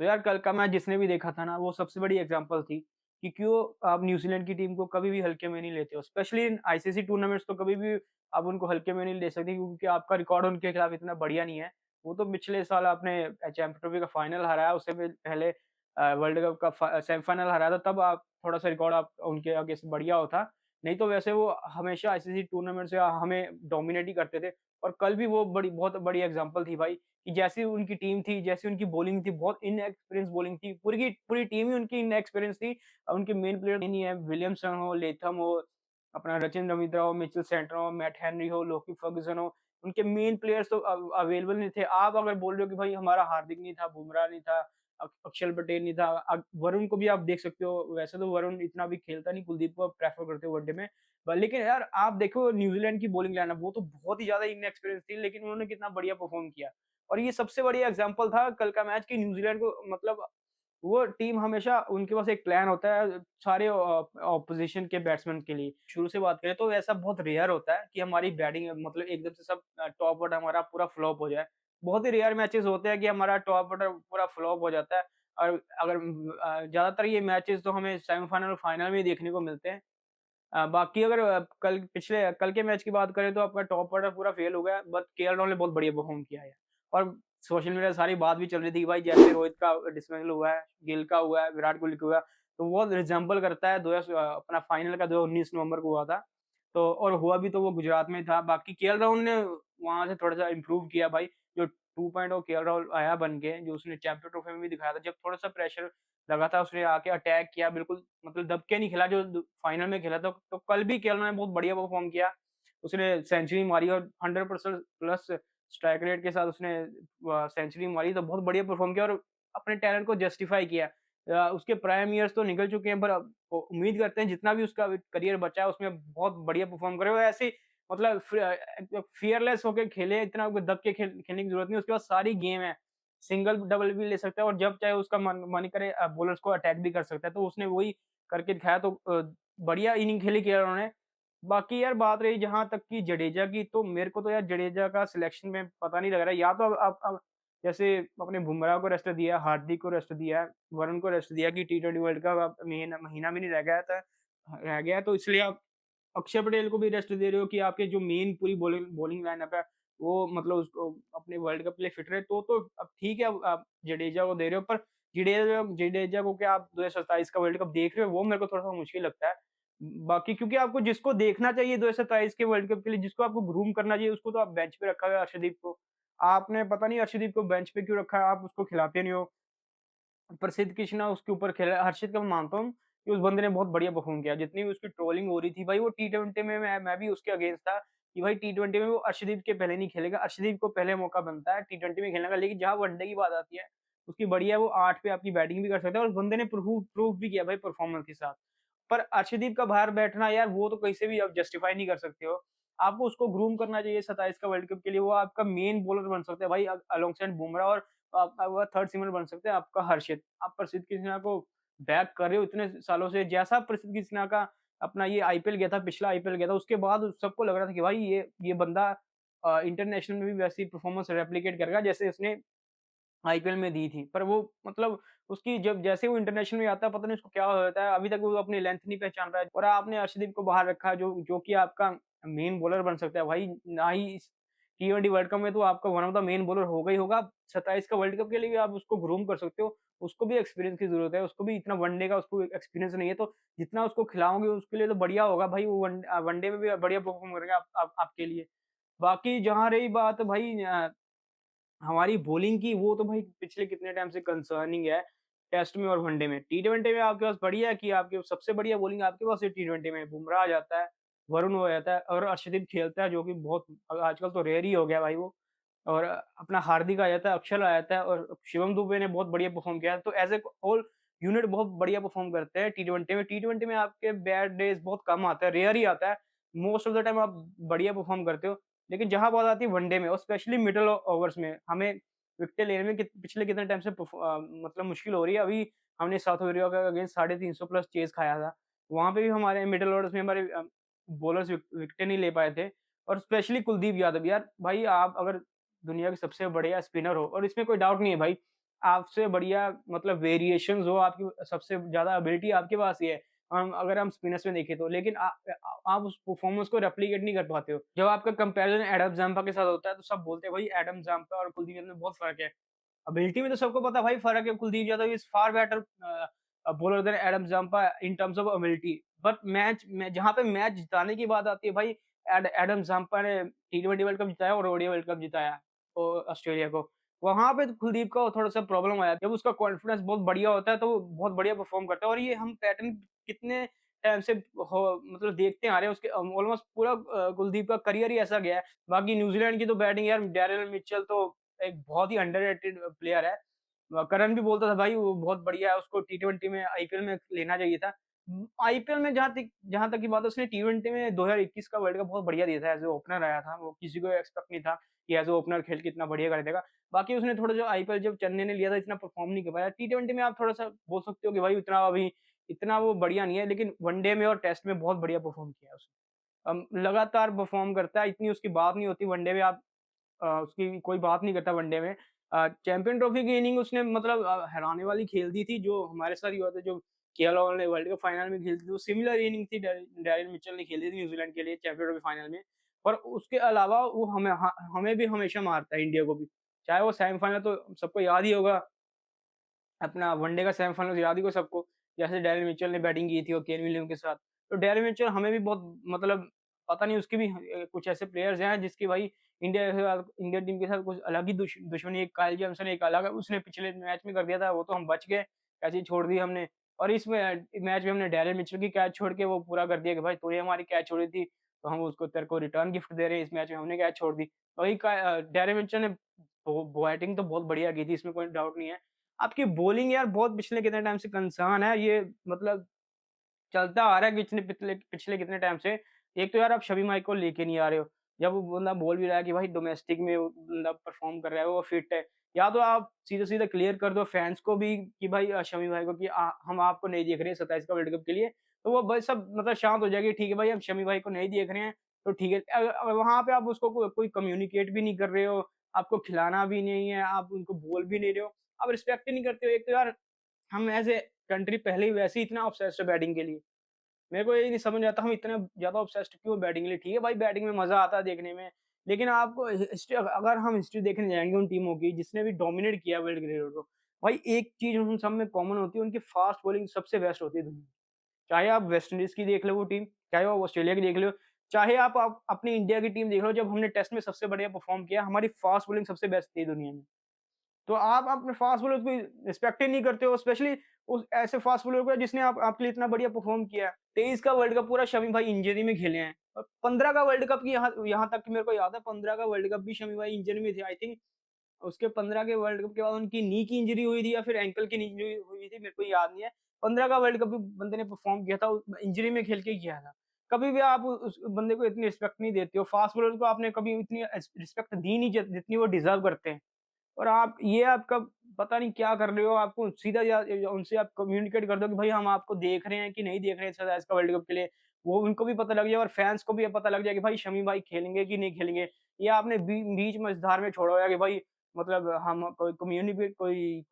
तो यार कल का मैच जिसने भी देखा था ना, वो सबसे बड़ी एग्ज़ाम्पल थी कि क्यों आप न्यूज़ीलैंड की टीम को कभी भी हल्के में नहीं लेते हो। स्पेशली इन आईसीसी टूर्नामेंट्स तो कभी भी आप उनको हल्के में नहीं ले सकते, क्योंकि आपका रिकॉर्ड उनके खिलाफ इतना बढ़िया नहीं है। वो तो पिछले साल आपने चैंपियंस ट्रॉफी का फाइनल हराया, उससे पहले वर्ल्ड कप का सेमीफाइनल हराया था, तब आप थोड़ा-सा रिकॉर्ड आप उनके आगे से बढ़िया होता। नहीं तो वैसे वो हमेशा आईसीसी टूर्नामेंट से हमें डोमिनेट ही करते थे। और कल भी वो बहुत बड़ी एग्ज़ाम्पल थी भाई, कि जैसी उनकी टीम थी, जैसी उनकी बॉलिंग थी, बहुत इनएक्सपीरियंस बॉलिंग थी। पूरी की पूरी टीम ही उनकी इनएक्सपीरियंस थी। उनके मेन प्लेयर नहीं है, विलियमसन हो, लेथम हो, अपना सचिन रवींद्र हो, मिचेल सेंटनर हो, मैट हेनरी हो, लोकी फर्गुसन हो, उनके मेन प्लेयर्स तो अवेलेबल नहीं थे। आप अगर बोल रहे हो कि भाई हमारा हार्दिक नहीं था, बुमराह नहीं था, अक्षर पटेल नहीं था, वरुण को भी आप देख सकते हो। वैसे तो वरुण इतना भी खेलता नहीं, कुलदीप को आप प्रेफर करते हो वनडे में। लेकिन यार आप देखो न्यूजीलैंड की बॉलिंग लाइनअप, वो तो बहुत ही ज़्यादा इनएक्सपीरियंस थी, लेकिन उन्होंने कितना बढ़िया परफ़ॉर्म किया। और ये सबसे बढ़िया एग्ज़ाम्पल था कल का मैच, कि न्यूज़ीलैंड को मतलब वो टीम हमेशा उनके पास एक प्लान होता है सारे ऑपोज़िशन के बैट्समैन के लिए। शुरू से बात करें तो ऐसा बहुत रेयर होता है कि हमारी बैटिंग मतलब एकदम से सब टॉप ऑर्डर हमारा पूरा फ्लॉप हो जाए। बहुत ही रेयर मैचेज़ होते हैं कि हमारा टॉप ऑर्डर पूरा फ्लॉप हो जाता है। और अगर ज़्यादातर ये मैचेज़ तो हमें सेमीफ़ाइनल और फाइनल में ही देखने को मिलते हैं। बाकी अगर कल के मैच की बात करें तो आपका टॉप ऑर्डर पूरा फेल हो गया, बट केएल राहुल ने बहुत बढ़िया परफ़ॉर्म किया है। और सोशल मीडिया सारी बात भी चल रही थी कि भाई जैसे रोहित का डिसमिसल हुआ है, गिल का हुआ है, विराट कोहली का हुआ है, तो वो रिज़ेम्बल करता है अपना फाइनल का जो 19 नवंबर को हुआ था। तो और हुआ भी तो वो गुजरात में था। बाकी केएल राहुल ने वहाँ से थोड़ा-सा इम्प्रूव किया भाई, जो 2.0 केएल राहुल आया बन के, जो उसने चैंपियन ट्रॉफी में भी दिखाया था, जब थोड़ा-सा प्रेशर लगा था, उसने आके अटैक किया, बिल्कुल मतलब दब के नहीं खेला जो फाइनल में खेला था। तो कल भी केएल ने बहुत बढ़िया परफॉर्म किया। उसने सेंचुरी मारी और 100% प्लस स्ट्राइक रेट के साथ उसने सेंचुरी मारी, तो बहुत बढ़िया परफॉर्म किया और अपने टैलेंट को जस्टिफाई किया। उसके प्राइम ईयर्स तो निकल चुके हैं, पर अब उम्मीद करते हैं जितना भी उसका करियर बचा है उसमें बहुत बढ़िया परफॉर्म करे, और ऐसे ही मतलब फियरलेस होके खेले, इतना दब के खेलने की जरूरत नहीं। उसके पास सारी गेम है, सिंगल डबल भी ले सकता है, और जब चाहे उसका मन करे बॉलर्स को अटैक भी कर सकता है, तो उसने वही करके दिखाया। तो बढ़िया इनिंग खेली केएल उन्होंने। बाकी यार बात रही जहाँ तक कि जडेजा की, तो मेरे को तो यार जडेजा का सिलेक्शन में पता नहीं लग रहा है। या तो अब जैसे अपने बुमराह को रेस्ट दिया, हार्दिक को रेस्ट दिया, वरुण को रेस्ट दिया कि टी20 वर्ल्ड कप अब महीना भी नहीं रह गया है, तो इसलिए आप अक्षर पटेल को भी रेस्ट दे रहे हो कि आपके जो मेन पूरी बॉलिंग बॉलिंग लाइनअप है, वो मतलब उसको अपने वर्ल्ड कप के लिए फिट रहे, तो अब ठीक है, अब आप जडेजा को दे रहे हो, पर जडेजा को क्या आप 2027 का वर्ल्ड कप देख रहे हो, वो मेरे को थोड़ा-सा मुश्किल लगता है। बाकी क्योंकि आपको जिसको देखना चाहिए 2027 के वर्ल्ड कप के लिए, जिसको आपको ग्रूम करना चाहिए, उसको तो आप बेंच पे रखा हुआ है, अर्शदीप को। आपने पता नहीं अर्शदीप को बेंच पे क्यों रखा है, आप उसको खिलाते नहीं हो। प्रसिद्ध कृष्णा उसके ऊपर खेला। हर्षित का मैं मानता हूँ कि उस बंदे ने बहुत बढ़िया परफ़ॉर्म किया। जितनी भी उसकी ट्रोलिंग हो रही थी भाई, वो टी20 में मैं भी उसके अगेंस्ट था कि भाई टी20 में वो अर्शदीप के पहले नहीं खेलेगा। अर्शदीप को पहले मौका बनता है टी20 में खेलने का, लेकिन जहाँ वनडे की बात आती है, उसकी बढ़िया, वो 8 पे आपकी बैटिंग भी कर सकता है, और उस बंदे ने प्रूव भी किया भाई परफ़ॉर्मेंस के साथ। पर अर्शदीप का बाहर बैठना यार, वो तो कैसे भी आप जस्टिफ़ाई नहीं कर सकते हो। आपको उसको ग्रूम करना चाहिए 27 का वर्ल्ड कप के लिए, वो आपका मेन बॉलर बन सकता है भाई, अलोंगसाइड बुमराह, और आपका वो थर्ड सिमर बन सकते हैं आपका हर्षित। आप प्रसिद्ध कृष्णा को बैक कर रहे हो इतने सालों से, जैसा प्रसिद्ध कृष्णा का अपना ये आईपीएल गया था, पिछला आईपीएल गया था, उसके बाद सबको लग रहा था कि भाई ये बंदा इंटरनेशनल में भी वैसी परफॉर्मेंस रेप्लिकेट करेगा जैसे इसने आईपीएल में दी थी। पर वो मतलब उसकी जब जैसे वो इंटरनेशनल में आता है, पता नहीं उसको क्या हो जाता है, अभी तक वो अपनी लेंथ नहीं पहचान रहा है, और आपने अर्शदीप को बाहर रखा है, जो कि आपका मेन बॉलर बन सकता है भाई। ना ही इस टी20 वर्ल्ड कप में तो आपका one of the main bowler होगा ही होगा। 27 का वर्ल्ड कप के लिए भी आप उसको ग्रूम कर सकते हो। उसको भी एक्सपीरियंस की ज़रूरत है, उसको भी इतना वनडे का उसको एक्सपीरियंस नहीं है, तो जितना उसको खिलाओगे उसके लिए तो बढ़िया होगा भाई, वो वनडे में भी बढ़िया परफॉर्म करेगा आपके लिए। बाकी जहाँ रही बात भाई हमारी बॉलिंग की, वो तो भाई पिछले कितने टाइम से कंसर्निंग है, टेस्ट में और वनडे में। टी20 में आपके पास बढ़िया है कि आपके सबसे बढ़िया बॉलिंग आपके पास है टी20 में। बुमराह आ जाता है, वरुण हो जाता है, और अर्शदीप खेलता है, जो कि बहुत आजकल तो रेयर ही हो गया भाई वो। और अपना हार्दिक आ जाता है, अक्षर आ जाता है, और शिवम दुबे ने बहुत बढ़िया परफ़ॉर्म किया है। तो एज़ ए होल यूनिट बहुत बढ़िया परफ़ॉर्म करते हैं टी20 में। टी20 में आपके बैड डेज़ बहुत कम आता है, रेयर ही आता है। मोस्ट ऑफ द टाइम आप बढ़िया परफ़ॉर्म करते हो। लेकिन जहाँ बात आती है वनडे में, और स्पेशली मिडल ओवर्स में, हमें विकेटें लेने में पिछले कितने टाइम से मतलब मुश्किल हो रही है। अभी हमने साउथ अफ्रीका के अगेंस्ट 350 प्लस चेज़ खाया था। वहाँ पे भी हमारे मिडल ओवर्स में हमारे बॉलर्स विकेटें नहीं ले पाए थे, और स्पेशली कुलदीप यादव। यार भाई, आप अगर दुनिया के सबसे बढ़िया स्पिनर हो, और इसमें कोई डाउट नहीं है भाई, आपसे बढ़िया मतलब वेरिएशंस हो, आपकी सबसे ज़्यादा एबिलिटी आपके पास ही है। अगर हम स्पिनर्स में देखें तो, लेकिन आप उस परफॉर्मेंस को रेप्लिकेट नहीं कर पाते हो। जब आपका कंपैरिज़न एडम ज़ाम्पा के साथ होता है, तो सब बोलते हैं भाई एडम ज़ाम्पा और कुलदीप यादव में बहुत फ़र्क है। एबिलिटी में तो सबको पता है भाई फ़र्क है, Kuldeep Yadav is far better bowler than Adam Zampa in terms of ability. But match में जहाँ पे मैच जिताने की बात आती है भाई, एडम ज़ाम्पा ने टी20 वर्ल्ड कप जिताया और ओडीआई वर्ल्ड कप जिताया ऑस्ट्रेलिया को। वहाँ पे तो कुलदीप का थोड़ा-सा प्रॉब्लम आया। जब उसका कॉन्फिडेंस बहुत बढ़िया होता है, तो वो बहुत बढ़िया परफ़ॉर्म करता है और ये हम पैटर्न कितने टाइम से हो मतलब देखते आ रहे हैं। उसके ऑलमोस्ट पूरा कुलदीप का करियर ही ऐसा गया है। बाकी न्यूज़ीलैंड की तो बैटिंग यार, डैरेल मिचेल तो एक बहुत ही अंडररेटेड प्लेयर है। करण भी बोलता था भाई वो बहुत बढ़िया है, उसको टी20 में आईपीएल में लेना चाहिए था। आईपीएल में जहाँ तक की बात है, उसने टी20 में 2021 का वर्ल्ड कप बहुत बढ़िया दिया था, एज़ अ ओपनर आया था। वो किसी को एक्सपेक्ट नहीं था कि एज़ अ ओपनर खेल के इतना बढ़िया कर देगा। बाकी उसने थोड़ा जो आईपीएल जब चेन्नई ने लिया था, इतना परफ़ॉर्म नहीं कर पाया। टी20 में आप थोड़ा-सा बोल सकते हो कि भाई इतना वो बढ़िया नहीं है, लेकिन वनडे में और टेस्ट में बहुत बढ़िया परफ़ॉर्म किया है उसने। लगातार परफ़ॉर्म करता है, इतनी उसकी बात नहीं होती वनडे में। आप उसकी कोई बात नहीं करता वनडे में। चैंपियन ट्रॉफी की इनिंग उसने मतलब हैराने वाली खेल दी थी, जो हमारे साथ ही हुआ था, जो केएल राहुल ने वर्ल्ड कप फाइनल में खेली थी, वो सिमिलर इनिंग थी डैरेल मिचेल ने खेली थी न्यूज़ीलैंड के लिए चैंपियन ट्रॉफी फाइनल में। पर उसके अलावा वो हमें भी हमेशा मारता है, इंडिया को भी। चाहे वो सेमीफाइनल तो सबको याद ही होगा, अपना वनडे का सेमीफाइनल याद ही होगा सबको, जैसे डैरेल मिचेल ने बैटिंग की थी और केन विलियम के साथ। तो डैरेल मिचेल हमें भी बहुत मतलब पता नहीं, उसके भी कुछ ऐसे प्लेयर्स हैं जिसकी भाई इंडियन टीम के साथ कुछ अलग ही दुश्मनी है। काइल जेम्सन एक अलग है, उसने पिछले मैच में कर दिया था, वो तो हम बच गए, ऐसे ही छोड़ दी हमने। और इस मैच में हमने डैरेल मिचेल की कैच छोड़ के वो पूरा कर दिया कि भाई तूने हमारी कैच छोड़ी थी, तो हम उसको तेरे को रिटर्न गिफ्ट दे रहे हैं, इस मैच में हमने कैच छोड़ दी। वही डैरेल मिचेल ने बैटिंग तो बहुत बढ़िया की थी, इसमें कोई डाउट नहीं है। आपकी बॉलिंग यार बहुत पिछले कितने टाइम से कंसर्न है, ये मतलब चलता आ रहा है पिछले पिछले पिछले कितने टाइम से। एक तो यार आप शमी माइक को लेके नहीं आ रहे हो। जब वो बंदा बोल भी रहा है कि भाई डोमेस्टिक में वो बंदा परफ़ॉर्म कर रहा है, वो फिट है। या तो आप सीधे-सीधे क्लियर कर दो फैन्स को भी कि भाई शमी भाई को कि हम आपको नहीं देख रहे हैं 27 का वर्ल्ड कप के लिए। तो वो बस सब मतलब शांत हो जाएगी, ठीक है भाई हम शमी भाई को नहीं देख रहे हैं, तो ठीक है। वहाँ पे आप उसको कोई कम्युनिकेट भी नहीं कर रहे हो, आपको खिलाना भी नहीं है, आप उनको बोल भी नहीं रहे हो, आप रिस्पेक्ट ही नहीं करते हो। एक तो यार हम एज़ ए कंट्री पहले ही वैसे ही इतना ऑब्सेस्ड है बैटिंग के लिए। मेरे को ये नहीं समझ आता हम इतना ज़्यादा ऑब्सेस्ड क्यों बैटिंग के लिए? ठीक है भाई बैटिंग में मज़ा आता है देखने में, लेकिन आपको हिस्ट्री अगर हम हिस्ट्री देखने जाएँगे उन टीमों की जिसने भी डोमिनेट किया वर्ल्ड क्रिकेट को, भाई एक चीज़ उन सब में कॉमन होती है, उनकी फास्ट बॉलिंग सबसे बेस्ट होती है दुनिया की। चाहे आप वेस्ट इंडीज़ की देख लो वो टीम, चाहे आप ऑस्ट्रेलिया की देख लो, चाहे आप अपनी इंडिया की टीम देख लो, जब हमने टेस्ट में सबसे बढ़िया परफ़ॉर्म किया, हमारी फास्ट बॉलिंग सबसे बेस्ट थी दुनिया में। तो आप अपने फास्ट बॉलर की रिस्पेक्ट ही नहीं करते हो, स्पेशली उस ऐसे फास्ट बॉलर को जिसने आपके लिए इतना बढ़िया परफॉर्म किया है। 23 का वर्ल्ड कप पूरा शमी भाई इंजरी में खेले हैं और 15 का वर्ल्ड कप की यहाँ यहाँ तक कि मेरे को याद है 15 का वर्ल्ड कप भी शमी भाई इंजरी में थे। आई थिंक उसके 15 के वर्ल्ड कप के बाद उनकी नी की इंजरी हुई थी या फिर एंकल की इंजरी हुई थी, मेरे को याद नहीं है। 15 का वर्ल्ड कप भी बंदे ने परफॉर्म किया था, इंजरी में खेल के ही किया था। कभी भी आप उस बंदे को इतनी रिस्पेक्ट नहीं देते हो, फास्ट बॉलर को आपने कभी इतनी रिस्पेक्ट दी नहीं जितनी वो डिजर्व करते हैं। और आप ये आपका पता नहीं क्या कर रहे हो, आपको सीधा या उनसे आप कम्युनिकेट कर दो कि भाई हम आपको देख रहे हैं कि नहीं देख रहे हैं सर इसका वर्ल्ड कप के लिए। वो उनको भी पता लग जाए और फैन्स को भी ये पता लग जाए कि भाई शमी भाई खेलेंगे कि नहीं खेलेंगे। ये आपने बीच मझधार में छोड़ा हुआ है कि भाई मतलब हम कोई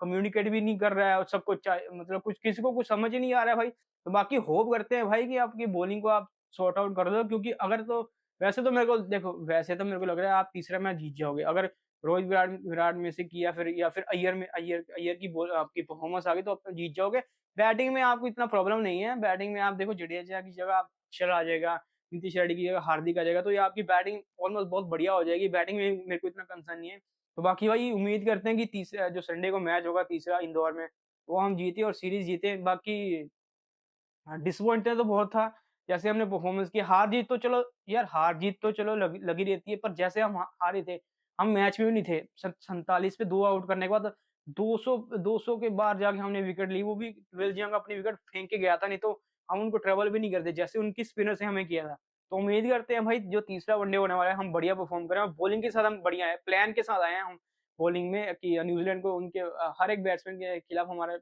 कम्युनिकेट भी नहीं कर रहा है और सबको मतलब कुछ किसी को कुछ समझ ही नहीं आ रहा है भाई। तो बाकी होप करते हैं भाई कि आपकी बॉलिंग को आप सॉर्ट आउट कर दो, क्योंकि अगर तो वैसे तो मेरे को देखो वैसे तो मेरे को लग रहा है आप तीसरा मैच जीत जाओगे। अगर रोहित विराट विराट में से की या फिर अय्यर की आपकी परफॉर्मेंस आ गई तो आप तो जीत जाओगे। बैटिंग में आपको इतना प्रॉब्लम नहीं है, बैटिंग में आप देखो जडेजा की जगह आप अक्षर आ जाएगा, नीतीश रेड्डी की जगह हार्दिक आ जाएगा, तो ये आपकी बैटिंग ऑलमोस्ट बहुत बढ़िया हो जाएगी। बैटिंग में मेरे को इतना कंसर्न नहीं है। तो बाकी भाई उम्मीद करते हैं कि तीसरा जो संडे को मैच होगा तीसरा इंदौर में, वो हम जीते और सीरीज़ जीते। बाकी हाँ, डिसअपॉइंटेड तो बहुत था, जैसे हमने परफ़ॉर्मेंस की, हार-जीत तो चलो यार हार-जीत तो चलो लगी रहती है, पर जैसे हम हारे थे, हम मैच में भी नहीं थे। 47 पे 2 आउट करने के बाद 200 के बाहर जाके हमने विकेट ली, वो भी बेल्जियम अपनी विकेट फेंक के गया था, नहीं तो हम उनको ट्रैवल भी नहीं करते, जैसे उनकी स्पिनर से हमें किया था। तो उम्मीद करते हैं भाई जो तीसरा वनडे होने वाला है, हम बढ़िया परफ़ॉर्म करें और बॉलिंग के साथ हम बढ़िया हैं, प्लान के साथ आए हैं हम बॉलिंग में कि न्यूज़ीलैंड को उनके हर एक बैट्समैन के खिलाफ हमारे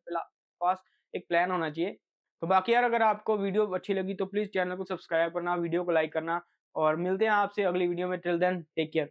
पास एक प्लान होना चाहिए। तो बाकी यार अगर आपको वीडियो अच्छी लगी तो प्लीज़ चैनल को सब्सक्राइब करना, वीडियो को लाइक करना और मिलते हैं आपसे अगली वीडियो में। Till then take care.